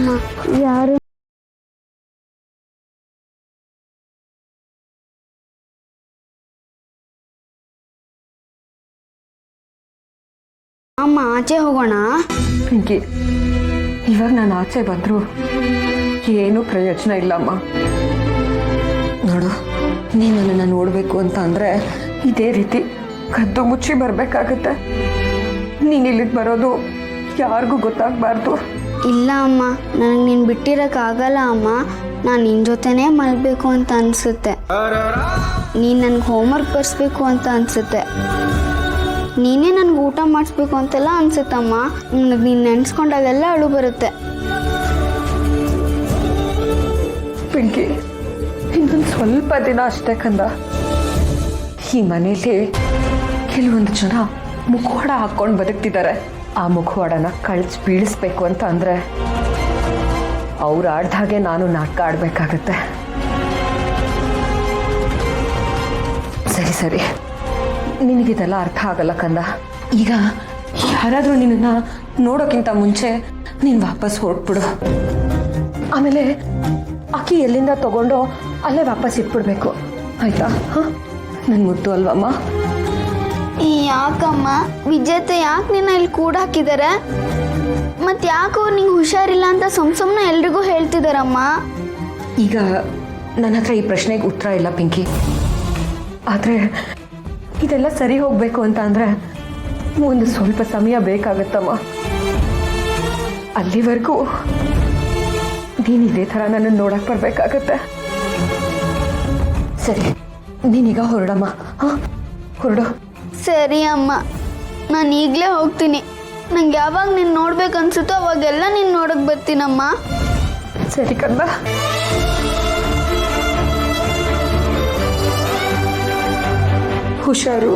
ಅಮ್ಮ. ಯಾರು? ಅಮ್ಮ ಆಚೆ ಹೋಗೋಣ. ಪಿಂಕಿ, ಇವಾಗ ನಾನು ಆಚೆ ಬಂದ್ರು ಏನೂ ಪ್ರಯೋಜನ ಇಲ್ಲಮ್ಮ. ನೋಡು, ನೀನು ನನ್ನನ್ನು ನೋಡಬೇಕು ಅಂತ ಅಂದರೆ ಇದೇ ರೀತಿ ಕದ್ದು ಮುಚ್ಚಿ ಬರಬೇಕಾಗತ್ತೆ. ನೀನು ಇಲ್ಲಿಗೆ ಬರೋದು ಯಾರಿಗೂ ಗೊತ್ತಾಗಬಾರ್ದು. ಇಲ್ಲ ಅಮ್ಮ, ನನಗೆ ನೀನು ಬಿಟ್ಟಿರೋಕ್ಕಾಗಲ್ಲ ಅಮ್ಮ. ನಾನು ನಿನ್ನ ಜೊತೆನೇ ಮಲಗಬೇಕು ಅಂತ ಅನಿಸುತ್ತೆ. ನೀನು ನನಗೆ ಹೋಮ್ವರ್ಕ್ ಬರ್ಸ್ಬೇಕು ಅಂತ ಅನಿಸುತ್ತೆ. ನೀನೇ ನನಗೆ ಊಟ ಮಾಡಿಸ್ಬೇಕು ಅಂತೆಲ್ಲ ಅನಿಸುತ್ತಮ್ಮ. ನನಗೆ ನೀನು ನೆನೆಸ್ಕೊಂಡಾಗೆಲ್ಲ ಅಳು ಬರುತ್ತೆ. ಪಿಂಕಿ, ಇನ್ನೊಂದು ಸ್ವಲ್ಪ ದಿನ ಅಷ್ಟೇ ಕಂದ. ಈ ಮನೇಲಿ ಕೆಲವೊಂದು ಜನ ಮುಖವಾಡ ಹಾಕ್ಕೊಂಡು ಬದುಕ್ತಿದ್ದಾರೆ. ಆ ಮುಖವಾಡನ ಕಳ್ಸಿ ಬೀಳಿಸ್ಬೇಕು ಅಂತ ಅಂದರೆ ಅವ್ರು ಆಡ್ದಾಗೆ ನಾನು ನಾಟಕ ಆಡಬೇಕಾಗತ್ತೆ. ಸರಿ ಸರಿ, ನಿನಗಿದೆಲ್ಲ ಅರ್ಥ ಆಗಲ್ಲ ಕಂದ. ಈಗ ಯಾರಾದರೂ ನಿನ್ನನ್ನು ನೋಡೋಕ್ಕಿಂತ ಮುಂಚೆ ನೀನು ವಾಪಸ್ ಹೊರಟ್ಬಿಡು. ಆಮೇಲೆ ಅಕ್ಕಿ ಎಲ್ಲಿಂದ ತಗೊಂಡು ಅಲ್ಲೇ ವಾಪಸ್ ಇಟ್ಬಿಡ್ಬೇಕು, ಆಯ್ತಾ? ಹಾಂ, ನನ್ನ ಮುದ್ದು ಅಲ್ವಮ್ಮ? ಯಾಕಮ್ಮ ವಿಜೇತೆ ಯಾಕೆ ನಿನ್ನ ಇಲ್ಲಿ ಕೂಡ ಹಾಕಿದ್ದಾರೆ? ಮತ್ತು ಯಾಕೆ ಅವ್ರು ನಿಂಗೆ ಹುಷಾರಿಲ್ಲ ಅಂತ ಸುಮ್ಮನೆ ಎಲ್ರಿಗೂ ಹೇಳ್ತಿದ್ದಾರಮ್ಮ? ಈಗ ನನ್ನ ಹತ್ರ ಈ ಪ್ರಶ್ನೆಗೆ ಉತ್ತರ ಇಲ್ಲ ಪಿಂಕಿ. ಆದರೆ ಇದೆಲ್ಲ ಸರಿ ಹೋಗಬೇಕು ಅಂತ ಅಂದರೆ ಒಂದು ಸ್ವಲ್ಪ ಸಮಯ ಬೇಕಾಗತ್ತಮ್ಮ. ಅಲ್ಲಿವರೆಗೂ ನೀನು ಇದೇ ಥರ ನನ್ನನ್ನು ನೋಡಕ್ಕೆ ಬರಬೇಕಾಗತ್ತೆ. ಸರಿ, ನೀನೀಗ ಹೊರಡಮ್ಮ. ಹಾಂ, ಹೊರಡು. ಸರಿ ಅಮ್ಮ, ನಾನು ಈಗಲೇ ಹೋಗ್ತೀನಿ. ನಂಗೆ ಯಾವಾಗ ನೀನು ನೋಡ್ಬೇಕನ್ಸುತ್ತೋ ಅವಾಗೆಲ್ಲ ನೀನು ನೋಡಕ್ಕೆ ಬರ್ತೀನಮ್ಮ. ಸರಿ ಕಂದ. ಹುಷಾರು.